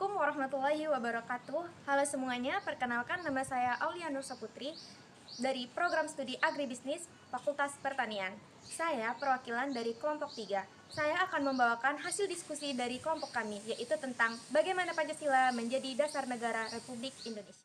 Assalamualaikum warahmatullahi wabarakatuh. Halo semuanya, perkenalkan nama saya Aulia Nur Saputri dari Program Studi Agribisnis Fakultas Pertanian. Saya perwakilan dari kelompok 3. Saya akan membawakan hasil diskusi dari kelompok kami, yaitu tentang bagaimana Pancasila menjadi dasar negara Republik Indonesia.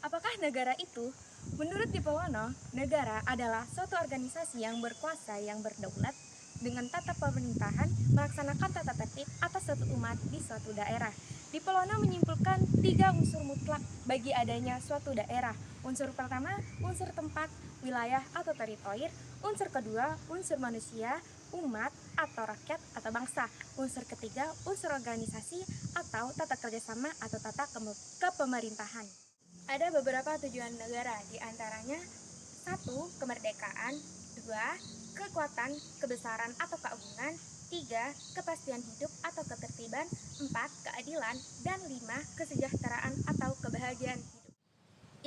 Apakah negara itu? Menurut Dipowono, negara adalah suatu organisasi yang berkuasa yang berdaulat dengan tata pemerintahan melaksanakan tata tertib atas suatu umat di suatu daerah. Dipowono menyimpulkan 3 unsur mutlak bagi adanya suatu daerah. Unsur pertama, unsur tempat, wilayah atau teritori. Unsur kedua, unsur manusia, umat atau rakyat atau bangsa. Unsur ketiga, unsur organisasi atau tata kerjasama atau tata kepemerintahan. Ada beberapa tujuan negara, diantaranya 1. Kemerdekaan, 2. Kekuatan, kebesaran atau keagungan, 3. Kepastian hidup atau ketertiban, 4. Keadilan, dan 5. Kesejahteraan atau kebahagiaan hidup.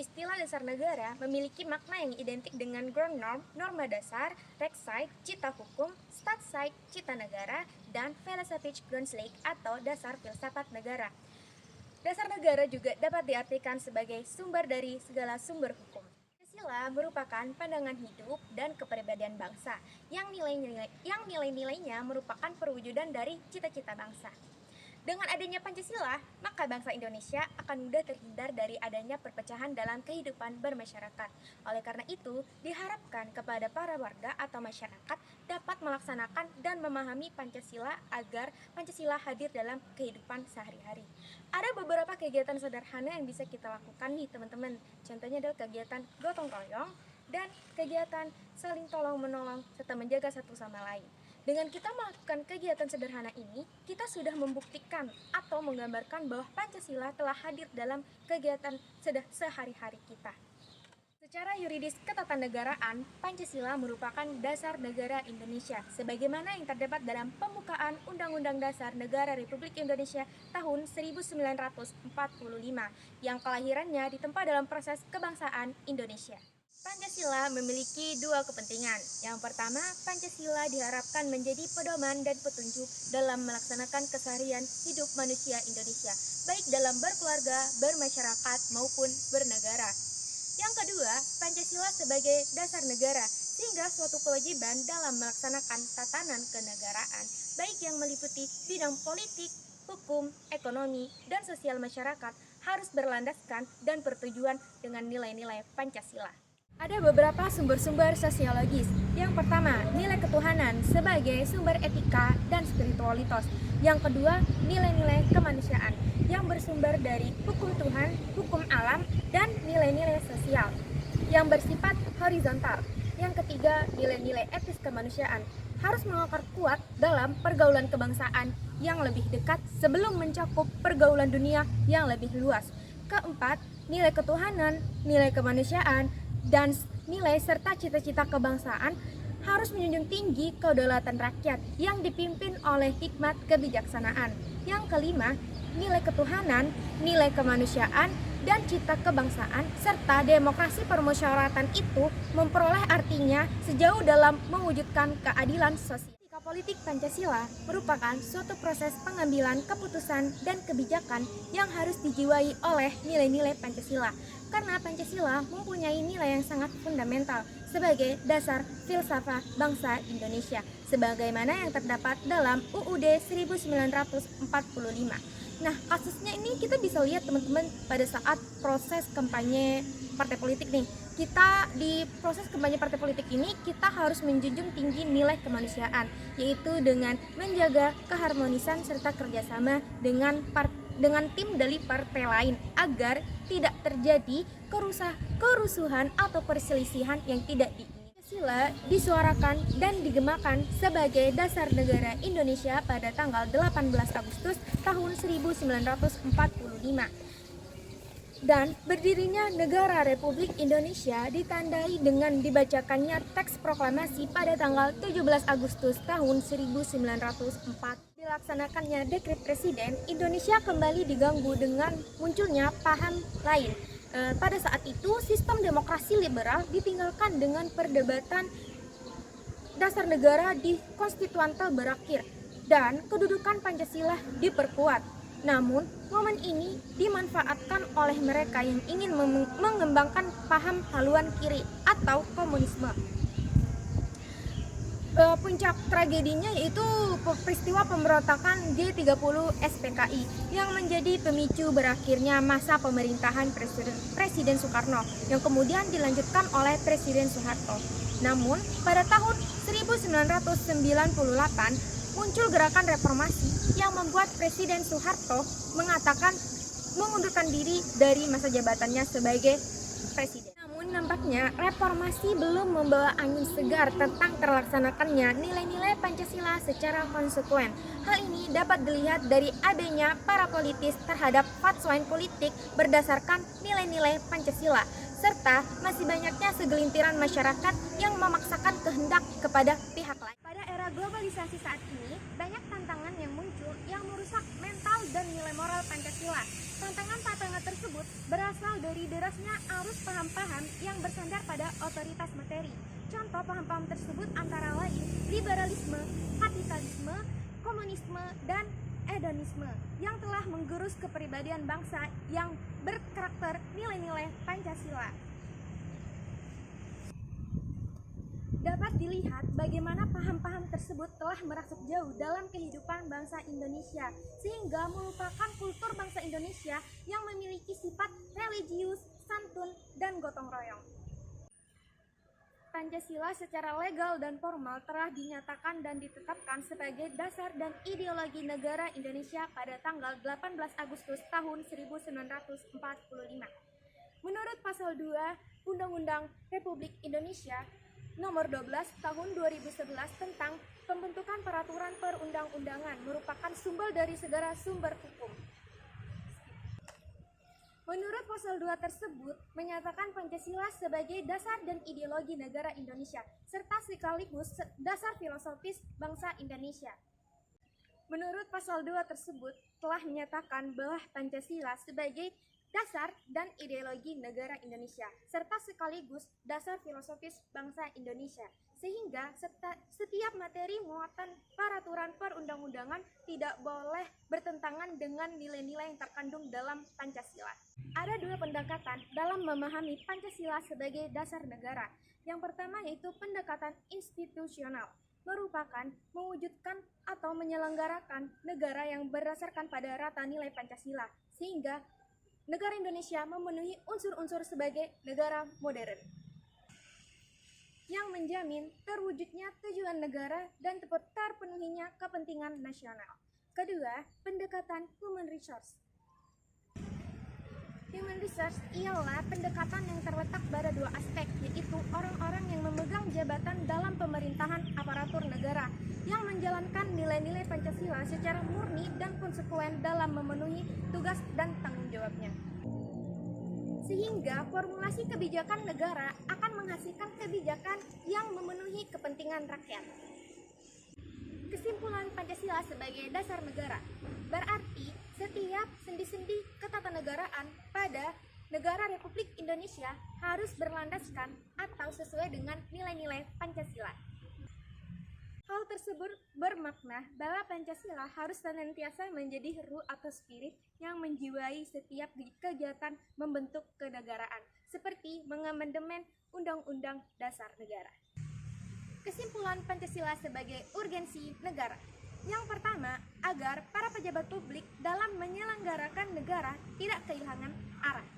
Istilah dasar negara memiliki makna yang identik dengan ground norm, norma dasar, Rechtsstaat, cita hukum, Staatsrecht, cita negara, dan philosophische Grundlage atau dasar filsafat negara. Dasar negara juga dapat diartikan sebagai sumber dari segala sumber hukum. Pancasila merupakan pandangan hidup dan kepribadian bangsa yang nilai-nilainya merupakan perwujudan dari cita-cita bangsa. Dengan adanya Pancasila, maka bangsa Indonesia akan mudah terhindar dari adanya perpecahan dalam kehidupan bermasyarakat. Oleh karena itu, diharapkan kepada para warga atau masyarakat dapat melaksanakan dan memahami Pancasila agar Pancasila hadir dalam kehidupan sehari-hari. Ada beberapa kegiatan sederhana yang bisa kita lakukan nih teman-teman. Contohnya adalah kegiatan gotong royong dan kegiatan saling tolong-menolong serta menjaga satu sama lain. Dengan kita melakukan kegiatan sederhana ini, kita sudah membuktikan atau menggambarkan bahwa Pancasila telah hadir dalam kegiatan sehari-hari kita. Secara yuridis ketatanegaraan, Pancasila merupakan dasar negara Indonesia, sebagaimana yang terdapat dalam pembukaan Undang-Undang Dasar Negara Republik Indonesia tahun 1945, yang kelahirannya ditempa dalam proses kebangsaan Indonesia. Pancasila memiliki 2 kepentingan. Yang pertama, Pancasila diharapkan menjadi pedoman dan petunjuk dalam melaksanakan keseharian hidup manusia Indonesia, baik dalam berkeluarga, bermasyarakat, maupun bernegara. Yang kedua, Pancasila sebagai dasar negara, sehingga suatu kewajiban dalam melaksanakan tatanan kenegaraan, baik yang meliputi bidang politik, hukum, ekonomi, dan sosial masyarakat, harus berlandaskan dan bertujuan dengan nilai-nilai Pancasila. Ada beberapa sumber-sumber sosiologis. Yang pertama, nilai ketuhanan sebagai sumber etika dan spiritualitas. Yang kedua, nilai-nilai kemanusiaan yang bersumber dari hukum Tuhan, hukum alam, dan nilai-nilai sosial yang bersifat horizontal. Yang ketiga, nilai-nilai etis kemanusiaan harus mengakar kuat dalam pergaulan kebangsaan yang lebih dekat sebelum mencakup pergaulan dunia yang lebih luas. Keempat, nilai ketuhanan, nilai kemanusiaan, dan nilai serta cita-cita kebangsaan harus menjunjung tinggi kedaulatan rakyat yang dipimpin oleh hikmat kebijaksanaan. Yang kelima, nilai ketuhanan, nilai kemanusiaan, dan cita kebangsaan serta demokrasi permusyawaratan itu memperoleh artinya sejauh dalam mewujudkan keadilan sosial. Politik Pancasila merupakan suatu proses pengambilan keputusan dan kebijakan yang harus dijiwai oleh nilai-nilai Pancasila, karena Pancasila mempunyai nilai yang sangat fundamental sebagai dasar filsafat bangsa Indonesia, sebagaimana yang terdapat dalam UUD 1945. Nah, kasusnya ini kita bisa lihat teman-teman pada saat proses kampanye partai politik nih. Kita di proses kampanye partai politik ini kita harus menjunjung tinggi nilai kemanusiaan, yaitu dengan menjaga keharmonisan serta kerjasama dengan tim dari partai lain agar tidak terjadi kerusuhan atau perselisihan yang tidak diinginkan. Pancasila disuarakan dan digemakan sebagai dasar negara Indonesia pada tanggal 18 Agustus tahun 1945. Dan berdirinya negara Republik Indonesia ditandai dengan dibacakannya teks proklamasi pada tanggal 17 Agustus tahun 1904. Dilaksanakannya dekret presiden, Indonesia kembali diganggu dengan munculnya paham lain. Pada saat itu, sistem demokrasi liberal ditinggalkan dengan perdebatan dasar negara di konstituantel berakhir dan kedudukan Pancasila diperkuat. Namun, momen ini dimanfaatkan oleh mereka yang ingin mengembangkan paham haluan kiri atau komunisme. Puncak tragedinya yaitu peristiwa pemberontakan G30 SPKI yang menjadi pemicu berakhirnya masa pemerintahan Presiden Soekarno yang kemudian dilanjutkan oleh Presiden Soeharto. Namun, pada tahun 1998 muncul gerakan reformasi yang membuat Presiden Soeharto mengatakan mengundurkan diri dari masa jabatannya sebagai presiden. Namun nampaknya reformasi belum membawa angin segar tentang terlaksanakannya nilai-nilai Pancasila secara konsekuen. Hal ini dapat dilihat dari adanya para politis terhadap fatsoen politik berdasarkan nilai-nilai Pancasila, serta masih banyaknya segelintiran masyarakat yang memaksakan kehendak kepada pihak lain. Pada era globalisasi saat ini, banyak tantangan yang muncul yang merusak mental dan nilai moral Pancasila. Tantangan-tantangan tersebut berasal dari derasnya arus paham-paham yang bersandar pada otoritas materi. Contoh paham-paham tersebut antara lain liberalisme, kapitalisme, komunisme, dan hedonisme yang telah menggerus kepribadian bangsa yang berkarakter nilai-nilai Pancasila. Dapat dilihat bagaimana paham-paham tersebut telah merasuk jauh dalam kehidupan bangsa Indonesia, sehingga melupakan kultur bangsa Indonesia yang memiliki sifat religius, santun, dan gotong royong. Pancasila secara legal dan formal telah dinyatakan dan ditetapkan sebagai dasar dan ideologi negara Indonesia pada tanggal 18 Agustus tahun 1945. Menurut pasal 2 Undang-Undang Republik Indonesia Nomor 12 Tahun 2011 tentang pembentukan peraturan perundang-undangan merupakan sumber dari segala sumber hukum. Menurut pasal 2 tersebut menyatakan Pancasila sebagai dasar dan ideologi negara Indonesia serta sekaligus dasar filosofis bangsa Indonesia. Menurut pasal 2 tersebut telah menyatakan bahwa Pancasila sebagai dasar dan ideologi negara Indonesia, serta sekaligus dasar filosofis bangsa Indonesia, sehingga setiap materi muatan peraturan perundang-undangan tidak boleh bertentangan dengan nilai-nilai yang terkandung dalam Pancasila. Ada dua pendekatan dalam memahami Pancasila sebagai dasar negara. Yang pertama yaitu pendekatan institusional, merupakan mewujudkan atau menyelenggarakan negara yang berdasarkan pada rata nilai Pancasila, sehingga negara Indonesia memenuhi unsur-unsur sebagai negara modern yang menjamin terwujudnya tujuan negara dan terpenuhinya kepentingan nasional. Kedua, pendekatan human resource. Human resource ialah pendekatan yang terletak pada dua aspek, yaitu orang-orang yang memegang jabatan dalam pemerintahan aparatur negara yang menjalankan nilai-nilai Pancasila secara murni dan konsekuen dalam memenuhi tugas dan tanggung jawabnya. Sehingga formulasi kebijakan negara akan menghasilkan kebijakan yang memenuhi kepentingan rakyat. Kesimpulan Pancasila sebagai dasar negara berarti setiap sendi-sendi ketatanegaraan pada negara Republik Indonesia harus berlandaskan atau sesuai dengan nilai-nilai Pancasila. Hal tersebut bermakna bahwa Pancasila harus senantiasa menjadi ruh atau spirit yang menjiwai setiap kegiatan membentuk kenegaraan, seperti mengamandemen Undang-Undang Dasar Negara. Kesimpulan Pancasila sebagai urgensi negara. Yang pertama, agar para pejabat publik dalam menyelenggarakan negara tidak kehilangan arah.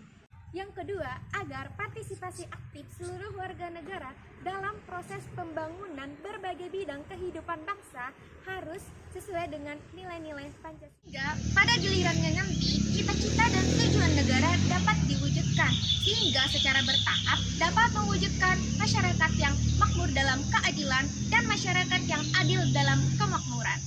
Yang kedua, agar partisipasi aktif seluruh warga negara dalam proses pembangunan berbagai bidang kehidupan bangsa harus sesuai dengan nilai-nilai Pancasila. Sehingga pada gilirannya nanti, cita-cita dan tujuan negara dapat diwujudkan, sehingga secara bertahap dapat mewujudkan masyarakat yang makmur dalam keadilan dan masyarakat yang adil dalam kemakmuran.